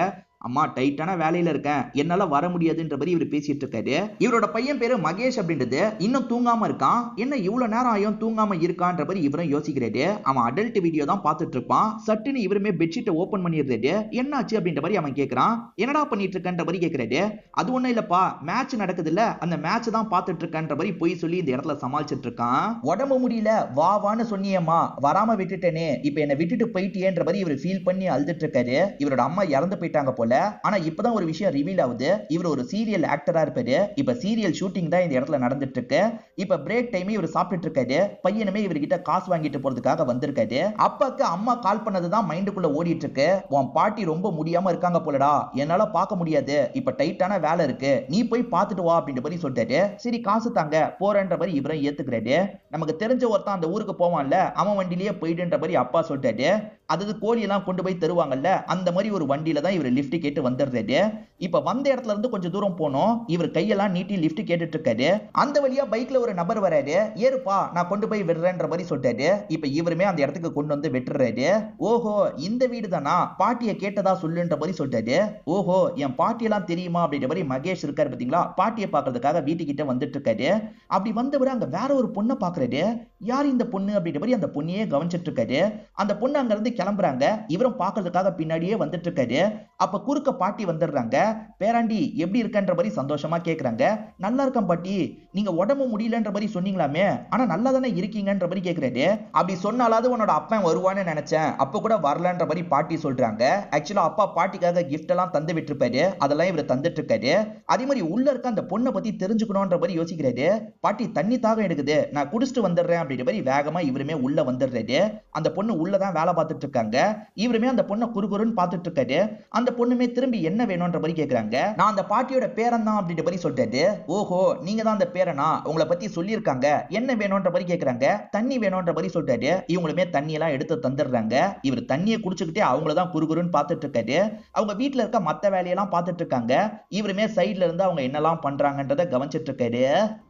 அம்மா டைட்டான வேலையில இருக்கேன், என்னால வர முடியாதுன்ற மாதிரி இவர் பேசிட்டு இருக்காரு. இவரோட பையன் பேரு மகேஷ் அப்படின்றது. இன்னும் தூங்காம இருக்கான். என்ன இவ்வளவு நேரம் ஆயும் தூங்காம இருக்கான்ற மாதிரி இவரும் யோசிக்கிறாரு. அவன் அடல்ட் வீடியோ தான் பார்த்துட்டு இருப்பான். சட்டுன்னு இவருமே பெட்ஷீட்டை ஓபன் பண்ணிடுறாரு. என்னாச்சு அப்படின்ற மாதிரி அவன் கேட்கறான். என்னடா பண்ணிட்டு இருக்கன்ற மாதிரி கேட்கிறாரு. அது ஒண்ணும் இல்லப்பா, மேட்ச் நடக்குது இல்ல, அந்த மேட்ச் தான் பார்த்துட்டு இருக்கன்ற மாதிரி போய் சொல்லி இந்த இடத்துல சமாளிச்சிட்டு இருக்கான். உடம்பு முடியல வான்னு சொன்னியம்மா, வராம விட்டுட்டேனே, இப்ப என்ன விட்டுட்டு போயிட்டியேன்ற மாதிரி இவர் ஃபீல் பண்ணி அழுதுட்டு இருக்காரு. இவரோட அம்மா இறந்து போயிட்டாங்க போல. போல. ஆனா இப்பதான் ஒரு விஷயம் ரிவீல் ஆகுது. இவர் ஒரு சீரியல் ஆக்டரா இருப்பாரு. இப்ப சீரியல் ஷூட்டிங் தான் இந்த இடத்துல நடந்துட்டு இருக்கு. இப்ப பிரேக் டைம் இவர் சாப்பிட்டுட்டு இருக்காரு. பையனுமே இவர்கிட்ட காசு வாங்கிட்டு போறதுக்காக வந்திருக்காரு. அப்பாக்கு அம்மா கால் பண்ணதுதான் மைண்டுக்குள்ள ஓடிட்டு இருக்கு. உன் பாட்டி ரொம்ப முடியாம இருக்காங்க போலடா, என்னால பார்க்க முடியாது, இப்ப டைட்டான வேலை இருக்கு, நீ போய் பார்த்துட்டு வா அப்படின்ற மாதிரி சொல்லிட்டாரு. சரி காசு தாங்க போறேன்ற மாதிரி இவரும் ஏத்துக்கிறாரு. நமக்கு தெரிஞ்ச ஒருத்தன் அந்த ஊருக்கு போவான்ல, அவன் வண்டியிலேயே போயிடுன்ற மாதிரி அப்பா சொல்லிட்டாரு. அதாவது கோழி எல்லாம் கொண்டு போய் தருவாங்கல்ல, அந்த மாதிரி ஒரு வண்டியில தான் இவர் லிஃப்ட் கேட்டு வந்துடுறாரு. இப்ப வந்த இடத்துல இருந்து கொஞ்சம் தூரம் போனோம். இவர் கையெல்லாம் நீட்டி லிஃப்ட் கேட்டுட்டு இருக்காரு. அந்த வழியா பைக்ல ஒரு நபர் வராரு. ஏறுப்பா நான் கொண்டு போய் விடுறேன்ற மாதிரி சொல்லிட்டாரு. இப்ப இவருமே அந்த இடத்துக்கு கொண்டு வந்து விட்டுறாரு. ஓஹோ இந்த வீடு தானா, பாட்டியை கேட்டதா சொல்லுன்ற மாதிரி சொல்லிட்டாரு. ஓஹோ என் பாட்டியெல்லாம் தெரியுமா அப்படின்ற மாதிரி மகேஷ் இருக்காரு பாத்தீங்களா, பாட்டியை பாக்குறதுக்காக வீட்டுக்கிட்ட வந்துட்டு இருக்காரு. அப்படி வந்தவர் அங்க வேற ஒரு பொண்ணை பாக்குறாரு. யார் இந்த பொண்ணு அப்படின்ற மாதிரி அந்த பொண்ணையே கவனிச்சிட்டு இருக்காரு. அந்த பொண்ணு அங்க இருந்து கிளம்புறாங்க. இவரும் பாக்குறதுக்காக பின்னாடியே வந்துட்டு இருக்காரு. அப்ப குறுக்க பாட்டி வந்துடுறாங்க. பேராண்டி எப்படி இருக்கன்ற மாதிரி சந்தோஷமா கேக்குறாங்க. நல்லா இருக்கேன் பாட்டி, நீங்க உடம்பு முடியலன்ற மாதிரி சொன்னீங்களாமே, ஆனா நல்லா தானே இருக்கீங்கன்ற மாதிரி கேக்குறாரு. அப்படி சொன்னாலாவது உன்னோட அப்பன் வருவான்னு நினைச்சேன், அப்ப கூட வரலன்ற மாதிரி பாட்டி சொல்றாங்க. ஆக்சுவலா அப்பா பாட்டிக்காக கிஃப்ட் எல்லாம் தந்து விட்டுருப்பாரு, அதெல்லாம் இவர் தந்துட்டு இருக்காரு. அதே மாதிரி உள்ள இருக்க அந்த பொண்ணை பத்தி தெரிஞ்சுக்கணும்ன்ற மாதிரி யோசிக்கிறாரு. பாட்டி தண்ணி தாகம் எடுக்குது, நான் குடிச்சிட்டு வந்துடுறேன் அப்படின்ற மாதிரி வேகமா இவருமே உள்ள வந்துடுறாரு. அந்த பொண்ணு உள்ளதான் வேலை பார்த்துட்டு இருக்காங்க. இவருமே அந்த பொண்ணை குறுகுறுன்னு பார்த்துட்டு இருக்காரு. அந்த பொண்ணுமே திரும்பி என்ன வேணும்ன்ற மாதிரி கேக்குறாங்க. நான் அந்த பாட்டியோட பேரன் தான் அப்படின்ற மாதிரி சொல்லிட்டாரு. ஓஹோ நீங்க தான் அந்த பேரனா, உங்களை பத்தி சொல்லியிருக்காங்க, என்ன வேணும்ன்ற மாதிரி கேக்குறாங்க. தண்ணி வேணும்ன்ற மாதிரி சொல்லிட்டாரு. இவங்களுமே தண்ணி எல்லாம் எடுத்து தந்துடுறாங்க. இவர் தண்ணியை குடிச்சுக்கிட்டே அவங்கள தான் குறுகுறுன்னு பார்த்துட்டு இருக்காரு. அவங்க வீட்டுல இருக்க மத்த வேலையெல்லாம் பார்த்துட்டு இருக்காங்க. இவருமே சைட்ல இருந்து அவங்க என்னெல்லாம் பண்றாங்கன்றத கவனிச்சிட்டு இருக்காரு.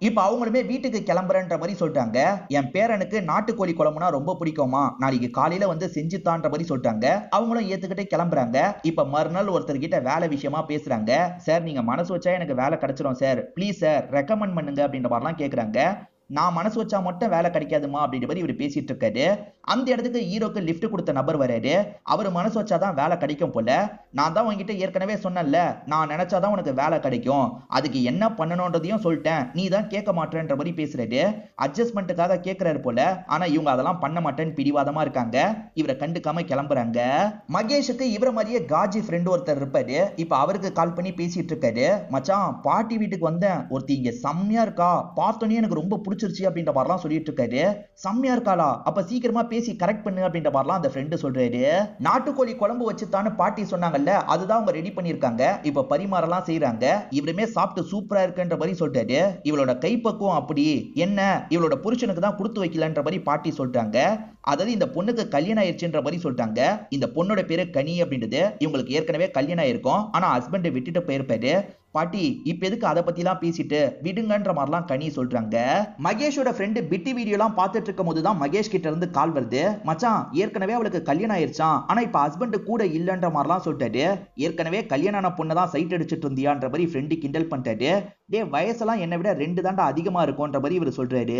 இப்ப அவங்களுமே வீட்டுக்கு கிளம்புறன்ற மாதிரி சொல்லிட்டாங்க. என் பேரனுக்கு நாட்டுக்கோழி குழம்புனா ரொம்ப பிடிக்குமா, நாளைக்கு காலையில வந்து செஞ்சுத்தான்ற மாதிரி சொல்லிட்டாங்க. அவங்களும் ஏத்துக்கிட்டே கிளம்புறாங்க. இப்ப மறுநாள் ஒருத்தர் கிட்ட வேலை விஷயமா பேசுறாங்க. சார் நீங்க மனசு வச்சா எனக்கு வேலை கிடைச்சிடும் சார், ப்ளீஸ் சார் ரெக்கமெண்ட் பண்ணுங்க அப்படின்ற மாதிரிலாம் கேக்குறாங்க. நான் மனசு வச்சா மட்டும் வேலை கிடைக்காதுமா அப்படின்ற மாதிரி இவர் பேசிட்டு இருக்காரு. அந்த இடத்துக்கு ஹீரோக்கு லிஃப்ட் கொடுத்த நபர் வராரு. அவர் மனசு வச்சாதான் வேலை கிடைக்கும் போல. நான் தான் உங்ககிட்ட ஏற்கனவே சொன்னேன்ல, நான் நினைச்சாதான் உனக்கு வேலை கிடைக்கும், அதுக்கு என்ன பண்ணணும்ன்றதையும் சொல்லிட்டேன், நீ தான் கேட்க மாட்டேன்ற மாதிரி பேசுறாரு. அட்ஜஸ்ட்மெண்ட்டுக்காக கேட்கிறாரு போல. ஆனா இவங்க அதெல்லாம் பண்ண மாட்டேன்னு பிடிவாதமா இருக்காங்க. இவரை கண்டுக்காம கிளம்புறாங்க. மகேஷுக்கு இவர மாதிரியே காஜி ஃப்ரெண்ட் ஒருத்தர் இருப்பாரு. இப்ப அவருக்கு கால் பண்ணி பேசிட்டு இருக்காரு. மச்சான் பாட்டி வீட்டுக்கு வந்தேன், ஒருத்தி இங்க செம்மையா இருக்கா, பார்த்தோன்னே எனக்கு ரொம்ப பிடிச்சிருச்சு அப்படின்ற மாதிரிலாம் சொல்லிட்டு இருக்காரு. செம்மையா இருக்காளா, அப்ப சீக்கிரமா பேசி கரெக்ட் பண்ணு அப்படின்ற மாதிரிலாம் அந்த ஃப்ரெண்டு சொல்றாரு. நாட்டுக்கோழி குழம்பு வச்சுதான்னு பாட்டி சொன்னாங்கல்ல, அதுதான் அவங்க ரெடி பண்ணிருக்காங்க. இப்ப பரிமாறலாம் செய்யறாங்க. இவருமே சாப்பிட்டு சூப்பரா இருக்குன்ற மாதிரி சொல்றாரு. இவளோட கைப்பக்குவம் அப்படி என்ன, இவளோட புருஷனுக்கு தான் கொடுத்து வைக்கலன்ற மாதிரி பாட்டி சொல்றாங்க. அதாவது இந்த பொண்ணுக்கு கல்யாணம் ஆயிடுச்சுன்ற மாதிரி சொல்லிட்டாங்க. இந்த பொண்ணோட பேரு கனி அப்படின்றது. இவங்களுக்கு ஏற்கனவே கல்யாணம் ஆயிருக்கும், ஆனா ஹஸ்பண்ட் விட்டுட்டு போயிருப்பாரு. பாட்டி இப்ப எதுக்கு அதை பத்தி எல்லாம் பேசிட்டு விடுங்கன்ற மாதிரிலாம் கனி சொல்றாங்க. மகேஷோட ஃப்ரெண்டு பிட்டி வீடியோ எல்லாம் பார்த்துட்டு இருக்கும் போதுதான் மகேஷ் கிட்ட இருந்து கால் வருது. மச்சான் ஏற்கனவே அவளுக்கு கல்யாணம் ஆயிருச்சான், ஆனா இப்ப ஹஸ்பண்ட் கூட இல்லன்ற மாதிரிலாம் சொல்லிட்டாரு. ஏற்கனவே கல்யாணம் ஆன பொண்ணை தான் சைட் அடிச்சிட்டு இருந்தியான்ற மாதிரி ஃப்ரெண்டு கிண்டல் பண்ணிட்டாரு. டே வயசெல்லாம் என்னை விட 2 தாண்டா அதிகமா இருக்கும்ன்ற மாதிரி இவர் சொல்றாரு.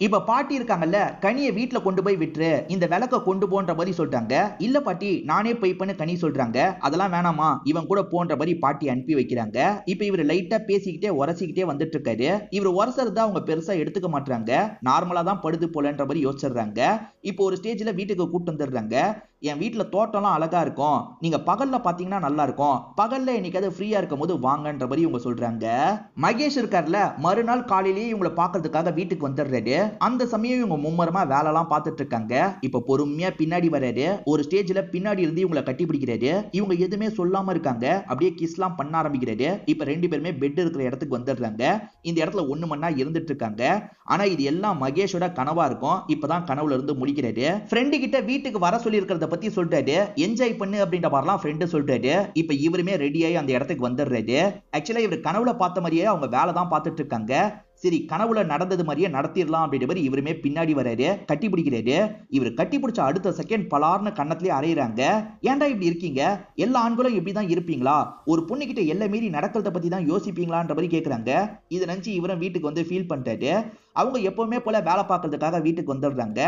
இப்ப பாட்டி இருக்காங்கல்ல, கனியை வீட்டுல கொண்டு போய் விட்டுரு, இந்த விளக்க கொண்டு போன்ற மாதிரி சொல்லிட்டாங்க. இல்ல பாட்டி நானே போய் பண்ணு கனி சொல்றாங்க. அதெல்லாம் வேணாமா, இவன் கூட போன்ற மாதிரி பாட்டி அனுப்பி வைக்கிறாங்க. இப்ப இவர் லைட்டா பேசிக்கிட்டே உரசிக்கிட்டே வந்துட்டு இருக்காரு. இவர் உரசறத அவங்க பெருசா எடுத்துக்க மாட்டாங்க, நார்மலா தான் படுது போலன்ற மாதிரி யோசிச்சுறாங்க. இப்போ ஒரு ஸ்டேஜ்ல வீட்டுக்கு கூட்டு வந்துடுறாங்க. என் வீட்டுல தோட்டம்லாம் அழகா இருக்கும், நீங்க பகல்ல பாத்தீங்கன்னா நல்லா இருக்கும், பகல்ல என்னைக்காவது ஃப்ரீயா இருக்கும் போது வாங்கன்ற மாதிரி இவங்க சொல்றாங்க. மகேஷ் இருக்கார்ல, மறுநாள் காலையிலேயே இவங்களை பாக்குறதுக்காக வீட்டுக்கு வந்துடுறாரு. அந்த சமயம் இவங்க மும்மரமா வேலை எல்லாம் பார்த்துட்டு இருக்காங்க. இப்ப பொறுமையா பின்னாடி வராரு. ஒரு ஸ்டேஜ்ல பின்னாடி இருந்து இவங்களை கட்டி பிடிக்கிறாரு. இவங்க எதுவுமே சொல்லாம இருக்காங்க. அப்படியே கிஸ்லாம் பண்ண ஆரம்பிக்கிறாரு. இப்ப 2 பேருமே பெட் இருக்கிற இடத்துக்கு வந்துடுறாங்க. இந்த இடத்துல 1 மணி நேரம் இருந்துட்டு இருக்காங்க. ஆனா இது எல்லாம் மகேஷோட கனவா இருக்கும். இப்பதான் கனவுல இருந்து முழிக்கிறாரு. ஃப்ரெண்டு கிட்ட வீட்டுக்கு வர சொல்லி இருக்கிறத பத்தி சொல்லிட்டாரு. என்ஜாய் பண்ணு அப்படின்ற மாதிரிலாம் ஃப்ரெண்டு சொல்லிட்டாரு. இப்ப இவருமே ரெடியாகி அந்த இடத்துக்கு வந்துடுறாரு. ஆக்சுவலா இவர் கனவுல பார்த்த மாதிரியே அவங்க வேலை தான் பார்த்துட்டு இருக்காங்க. சரி கனவுல நடந்தது மாதிரியே நடத்திடலாம் அப்படின்ற மாதிரி இவருமே பின்னாடி வராரு, கட்டி பிடிக்கிறாரு. இவர் கட்டி பிடிச்ச அடுத்த செகண்ட் பலார்னு கண்ணத்திலே அறையிறாங்க. ஏன்டா இப்படி இருக்கீங்க, எல்லா ஆண்களும் இப்படிதான் இருப்பீங்களா, ஒரு பொண்ணு கிட்ட எல்லை மீறி நடக்கிறத பத்தி தான் யோசிப்பீங்களான்ற மாதிரி கேக்குறாங்க. இதை நினைச்சு இவரும் வீட்டுக்கு வந்து ஃபீல் பண்ணிட்டாரு. அவங்க எப்பவுமே போல வேலை பார்க்கறதுக்காக வீட்டுக்கு வந்துடுறாங்க.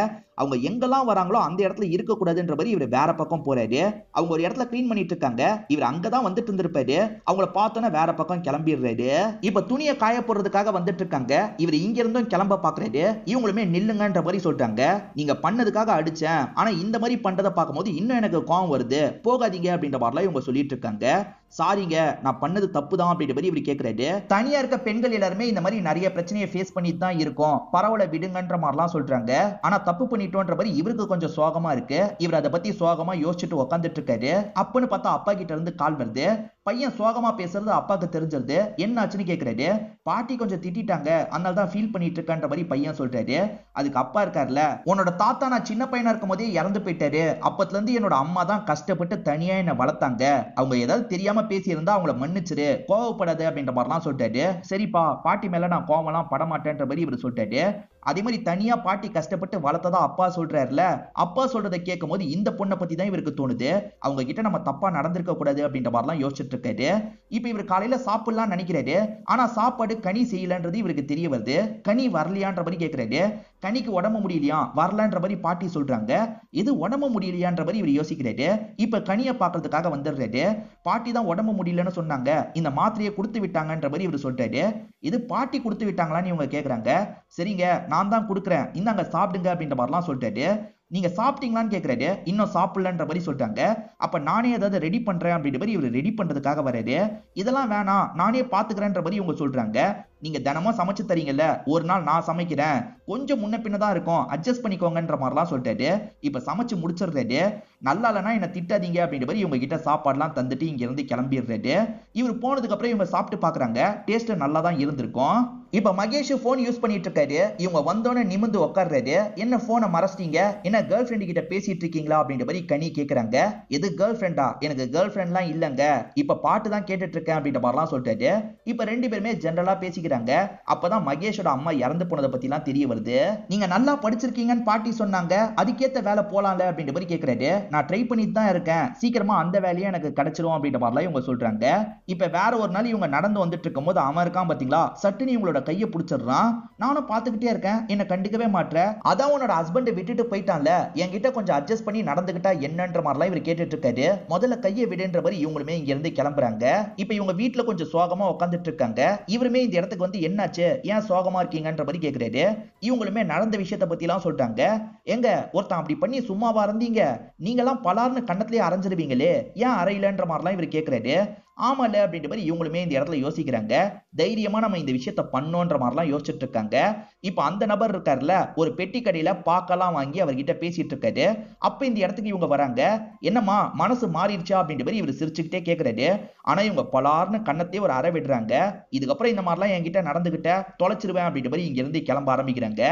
அவங்க எங்கெல்லாம் வராங்களோ அந்த இடத்துல இருக்கக்கூடாதுன்ற மாதிரி இவர் வேற பக்கம் போறாரு. அவங்க ஒரு இடத்துல கிளீன் பண்ணிட்டு இருக்காங்க. இவர் அங்கதான் வந்துட்டு இருந்திருப்பாரு. அவங்கள பார்த்தோன்னா வேற பக்கம் கிளம்பிடுறாரு. இப்ப துணியை காய போடுறதுக்காக வந்துட்டு இருக்காங்க. இவர் இங்க இருந்தும் கிளம்ப பாக்குறாரு. இவங்களுமே நில்லுங்கன்ற மாதிரி சொல்றாங்க. நீங்க பண்ணதுக்காக அடிச்சேன், ஆனா இந்த மாதிரி பண்றதை பார்க்கும்போது இன்னும் எனக்கு கோவம் வருது, போகாதீங்க அப்படின்ற மாதிரிலாம் இவங்க சொல்லிட்டு இருக்காங்க. சாரிங்க நான் பண்ணது தப்பு தான் அப்படின்ற மாதிரி இவர் கேட்கிறாரு. தனியா இருக்க பெண்கள் எல்லாருமே இந்த மாதிரி நிறைய பிரச்சனையை ஃபேஸ் பண்ணிட்டு தான் இருக்கோம், பரவாயில்ல விடுங்கன்ற மாதிரிலாம் சொல்றாங்க. ஆனா தப்பு பண்ணிட்டோன்ற மாதிரி இவருக்கு கொஞ்சம் சோகமா இருக்கு. இவர் அதை பத்தி சோகமா யோசிச்சுட்டு உட்காந்துட்டு இருக்காரு. அப்பன்னு பார்த்தா அப்பா கிட்ட இருந்து கால் வருது. பையன் சோகமா பேசுறது அப்பாக்கு தெரிஞ்சிருது. என்ன ஆச்சுன்னு கேக்குறாரு. பாட்டி கொஞ்சம் திட்டாங்க, அதனால தான் ஃபீல் பண்ணிட்டு இருக்கன்ற மாதிரி பையன் சொல்றாரு. அதுக்கு அப்பா இருக்காருல, உன்னோட தாத்தா நான் சின்ன பையனா இருக்கும் போதே இறந்து போயிட்டாரு. அப்பத்துல இருந்து என்னோட அம்மா தான் கஷ்டப்பட்டு தனியா என்ன வளர்த்தாங்க. அவங்க ஏதாவது தெரியாம பேசி இருந்தா அவங்கள மன்னிச்சிரு, கோவப்படாது அப்படின்ற மாதிரிலாம் சொல்லிட்டாரு. சரிப்பா, பாட்டி மேல நான் கோவம்லாம் படமாட்டேன்ற மாதிரி இவர் சொல்லிட்டாரு. அதே மாதிரி தனியா பாட்டி கஷ்டப்பட்டு வளர்த்ததா அப்பா சொல்றாருல, அப்பா சொல்றதை கேட்கும் போது இந்த பொண்ணை பத்தி தான் இவருக்கு தோணுது. அவங்க கிட்ட நம்ம தப்பா நடந்திருக்க கூடாது அப்படின்ற மாதிரிலாம் யோசிச்சுட்டு இருக்காரு. இப்ப இவர் காலையில சாப்பிடலாம் நினைக்கிறாரு. ஆனா சாப்பாடு கனி செய்யலன்றது இவருக்கு தெரிய வருது. கனி வரலையான்ற மாதிரி கேட்கிறாரு. கனிக்கு உடம்பு முடியலையா, வரலன்ற மாதிரி பாட்டி சொல்றாங்க. இது உடம்பு முடியலையான்ற மாதிரி இவர் யோசிக்கிறாரு. இப்ப கனியை பாக்குறதுக்காக வந்துடுறாரு. பாட்டி தான் உடம்பு முடியலன்னு சொன்னாங்க, இந்த மாத்திரையை கொடுத்து விட்டாங்கன்ற மாதிரி இவர் சொல்றாரு. இது பாட்டி கொடுத்து விட்டாங்களான்னு இவங்க கேக்குறாங்க. சரிங்க நான் தான் கொடுக்குறேன், இந்தாங்க சாப்பிடுங்க அப்படின்ற மாதிரிலாம் சொல்லிட்டாரு. நீங்க சாப்பிட்டீங்களான்னு கேக்குறாரு. இன்னும் சாப்பிடலன்ற மாதிரி சொல்லிட்டாங்க. அப்ப நானே ஏதாவது ரெடி பண்றேன் அப்படின்ற மாதிரி இவர் ரெடி பண்றதுக்காக வராரு. இதெல்லாம் வேணாம் நானே பாத்துக்கிறேன்ற மாதிரி இவங்க சொல்றாங்க. நீங்க தினமும் சமைச்சு தரீங்கல்ல, ஒரு நாள் நான் சமைக்கிறேன், கொஞ்சம் முன்ன பின்ன தான் இருக்கும், அட்ஜஸ்ட் பண்ணிக்கோங்கன்ற மாதிரிலாம் சொல்லிட்டாரு. இப்ப சமைச்சு முடிச்சிடுறாரு. நல்லா இல்லைன்னா என்ன திட்டாதீங்க அப்படின்ற மாதிரி இவங்க கிட்ட சாப்பாடுலாம் தந்துட்டு இங்க இருந்து கிளம்பிடுறாரு. இவர் போனதுக்கு அப்புறம் இவங்க சாப்பிட்டு பாக்குறாங்க. டேஸ்ட் நல்லா தான் இருந்திருக்கும். இப்ப மகேஷ் போன் யூஸ் பண்ணிட்டு இருக்காரு. இவங்க வந்தோன்னு நிமிந்து உட்கார்றாரு. என்ன போனை மறைச்சிட்டீங்க, என்ன கேர்ள் ஃபிரெண்ட் கிட்ட பேசிட்டு இருக்கீங்களா அப்படின்ற மாதிரி கனி கேக்குறாங்க. எது கேர்ள் ஃபிரெண்டா, எனக்கு கேர்ள் ஃபிரெண்ட்லாம் இல்லங்க, இப்ப பாட்டு தான் கேட்டுட்டு இருக்கேன் அப்படின்ற மாதிரிலாம் சொல்லிட்டாரு. இப்ப ரெண்டு பேருமே ஜெனரலா பேசிக்கிறாங்க. அப்பதான் மகேஷோட அம்மா இறந்து போனதை பத்தி எல்லாம் தெரிய வருது. நீங்க நல்லா படிச்சிருக்கீங்கன்னு பாட்டி சொன்னாங்க, அதுக்கேத்த வேலை போலாம்ல அப்படின்ற மாதிரி கேக்குறாரு. நான் ட்ரை பண்ணிட்டு தான் இருக்கேன், சீக்கிரமா அந்த வேலையை எனக்கு கிடைச்சிரும் அப்படின்ற மாதிரிலாம் இவங்க சொல்றாங்க. இப்ப வேற ஒரு நாள் இவங்க நடந்து வந்துட்டு இருக்கும் போது அவன் இருக்கான் பாத்தீங்களா, சட்டுன்னு இவங்களோட கையை பிடிச்சிடுறான். நானும் பாத்துக்கிட்டே இருக்கேன், என்ன கண்டுக்கவே மாட்டேன், அதான் உன்னோட ஹஸ்பண்ட் விட்டுட்டு போயிட்டான்ல, என்கிட்ட கொஞ்சம் அட்ஜஸ்ட் பண்ணி நடந்துகிட்டா என்னன்ற மாதிரிலாம் இவர் கேட்டுட்டு இருக்காரு. முதல்ல கையை விடுன்ற மாதிரி இவங்களுமே இங்க இருந்து கிளம்புறாங்க. இப்ப இவங்க வீட்டுல கொஞ்சம் சோகமா உட்காந்துட்டு இருக்காங்க. இவருமே இந்த இடத்துக்கு வந்து என்னாச்சு, ஏன் சோகமா இருக்கீங்கன்ற மாதிரி கேக்குறாரு. இவங்களுமே நடந்த விஷயத்தை பத்தி எல்லாம் சொல்றாங்க. எங்க ஒருத்தன் அப்படி பண்ணி சும்மாவா இருந்தீங்க, நீங்க எல்லாம் பலார்னு கண்ணத்திலேயே அரைஞ்சிருவீங்களே, ஏன் அறையிலன்ற மாதிரிலாம் இவர் கேக்குறாரு. ஆமால அப்படின்ற மாதிரி இவங்களுமே இந்த இடத்துல யோசிக்கிறாங்க. தைரியமா நம்ம இந்த விஷயத்த பண்ணோன்ற மாதிரிலாம் யோசிச்சுட்டு இருக்காங்க. இப்ப அந்த நபர் இருக்காருல்ல, ஒரு பெட்டி கடையில பாக்கலாம் வாங்கி அவர்கிட்ட பேசிட்டு இருக்காரு. அப்ப இந்த இடத்துக்கு இவங்க வராங்க. என்னம்மா மனசு மாறிடுச்சா அப்படின்ற மாதிரி இவர் சிரிச்சுக்கிட்டே கேக்குறாரு. ஆனா இவங்க பலார்னு கண்ணத்தையே ஒரு அறை விடுறாங்க. இதுக்கப்புறம் இந்த மாதிரிலாம் என்கிட்ட நடந்துகிட்ட தொலைச்சிருவேன் அப்படின்ற மாதிரி இங்க இருந்து கிளம்ப ஆரம்பிக்கிறாங்க.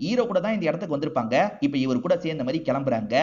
ஹீரோ கூட தான் இந்த இடத்துக்கு வந்திருப்பாங்க. இப்ப இவர் கூட சேர்ந்த மாதிரி கிளம்புறாங்க.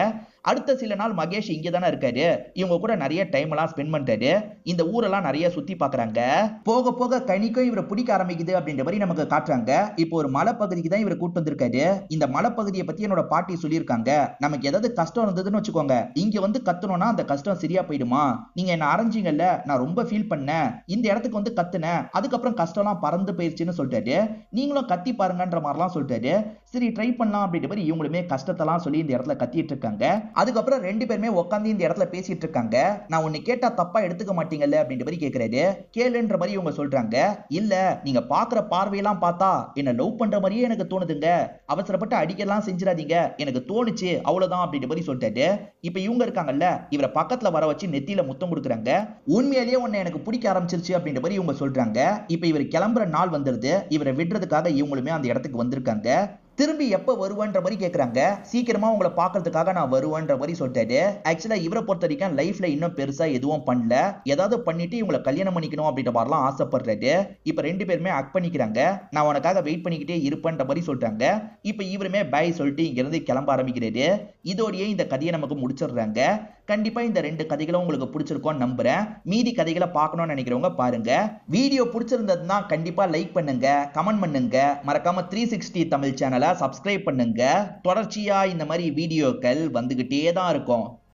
அடுத்த சில நாள் மகேஷ் இங்க தானே இருக்காரு. இவங்க கூட நிறைய டைம் எல்லாம் ஸ்பெண்ட் பண்றாரு. இந்த ஊரெல்லாம் நிறைய சுத்தி பாக்குறாங்க. போக போக கனிக்கும் இவரை பிடிக்க ஆரம்பிக்குது அப்படின்ற மாதிரி நமக்கு காட்டுறாங்க. இப்போ ஒரு மலைப்பகுதிக்கு தான் இவரை கூட்டு வந்திருக்காரு. இந்த மலைப்பகுதியை பத்தி என்னோட பாட்டி சொல்லியிருக்காங்க. நமக்கு ஏதாவது கஷ்டம் இருந்ததுன்னு வச்சுக்கோங்க, இங்க வந்து கத்தணும்னா அந்த கஷ்டம் சரியா போயிடுமா, நீங்க என்ன அரைஞ்சிங்கல்ல, நான் ரொம்ப ஃபீல் பண்ணேன், இந்த இடத்துக்கு வந்து கத்துனேன், அதுக்கப்புறம் கஷ்டம்லாம் பறந்து போயிருச்சுன்னு சொல்லிட்டாரு. நீங்களும் கத்தி பாருங்கன்ற மாதிரிலாம் சொல்லிட்டாரு. சரி ட்ரை பண்ணலாம் அப்படின்ற மாதிரி இவங்களுமே கஷ்டத்தெல்லாம் சொல்லி இந்த இடத்துல கத்திட்டு இருக்காங்க. அதுக்கப்புறம் ரெண்டு பேருமே உட்காந்து இந்த இடத்துல பேசிட்டு இருக்காங்க. நான் உன்னை கேட்டா தப்பா எடுத்துக்க மாட்டீங்கல்ல அப்படின்ற மாதிரி கேக்குறாரு. கேளுன்ற மாதிரி இவங்க சொல்றாங்க. இல்ல நீங்க பாக்குற பார்வையெல்லாம் பார்த்தா என்ன லவ் பண்ற மாதிரியே எனக்கு தோணுதுங்க, அவசரப்பட்டு அடிக்கலாம் செஞ்சிடாதீங்க, எனக்கு தோணுச்சு அவ்வளவுதான் அப்படின்ற மாதிரி சொல்லிட்டாரு. இப்ப இவங்க இருக்காங்கல்ல, இவரை பக்கத்துல வர வச்சு நெத்தியில முத்தம் கொடுக்குறாங்க. உண்மையிலேயே உன்னை எனக்கு பிடிக்க ஆரம்பிச்சிருச்சு அப்படின்ற மாதிரி இவங்க சொல்றாங்க. இப்ப இவர் கிளம்புற நாள் வந்துருது. இவரை விடுறதுக்காக இவங்களுமே அந்த இடத்துக்கு வந்திருக்காங்க. திரும்பி எப்ப வருவன்ற மாதிரி கேக்குறாங்க. சீக்கிரமா உங்களை பாக்குறதுக்காக நான் வருவேன்ற மாதிரி சொல்லிட்டாரு. ஆக்சுவலா இவரை பொறுத்த வரைக்கும் லைஃப்ல இன்னும் பெருசா எதுவும் பண்ணல, ஏதாவது பண்ணிட்டு இவங்களை கல்யாணம் பண்ணிக்கணும் அப்படின்ற மாதிரிலாம் ஆசைப்படுறாரு. இப்ப ரெண்டு பேருமே அக் பண்ணிக்கிறாங்க. நான் உனக்காக வெயிட் பண்ணிக்கிட்டே இருப்பேன்ற மாதிரி சொல்றாங்க. இப்ப இவருமே பை சொல்லிட்டு இங்க இருந்து கிளம்ப ஆரம்பிக்கிறாரு. இதோடயே இந்த கதையை நமக்கு முடிச்சிடுறாங்க. கண்டிப்பா இந்த ரெண்டு கதைகளும் உங்களுக்கு பிடிச்சிருக்கும் நம்புறேன். மீதி கதைகளை பார்க்கணும்னு நினைக்கிறவங்க பாருங்க. வீடியோ பிடிச்சிருந்ததுன்னா கண்டிப்பா லைக் பண்ணுங்க, கமெண்ட் பண்ணுங்க, மறக்காம 360 தமிழ் சேனலை சப்ஸ்கிரைப் பண்ணுங்க. தொடர்ச்சியா இந்த மாதிரி வீடியோக்கள் வந்துகிட்டே தான் இருக்கும்.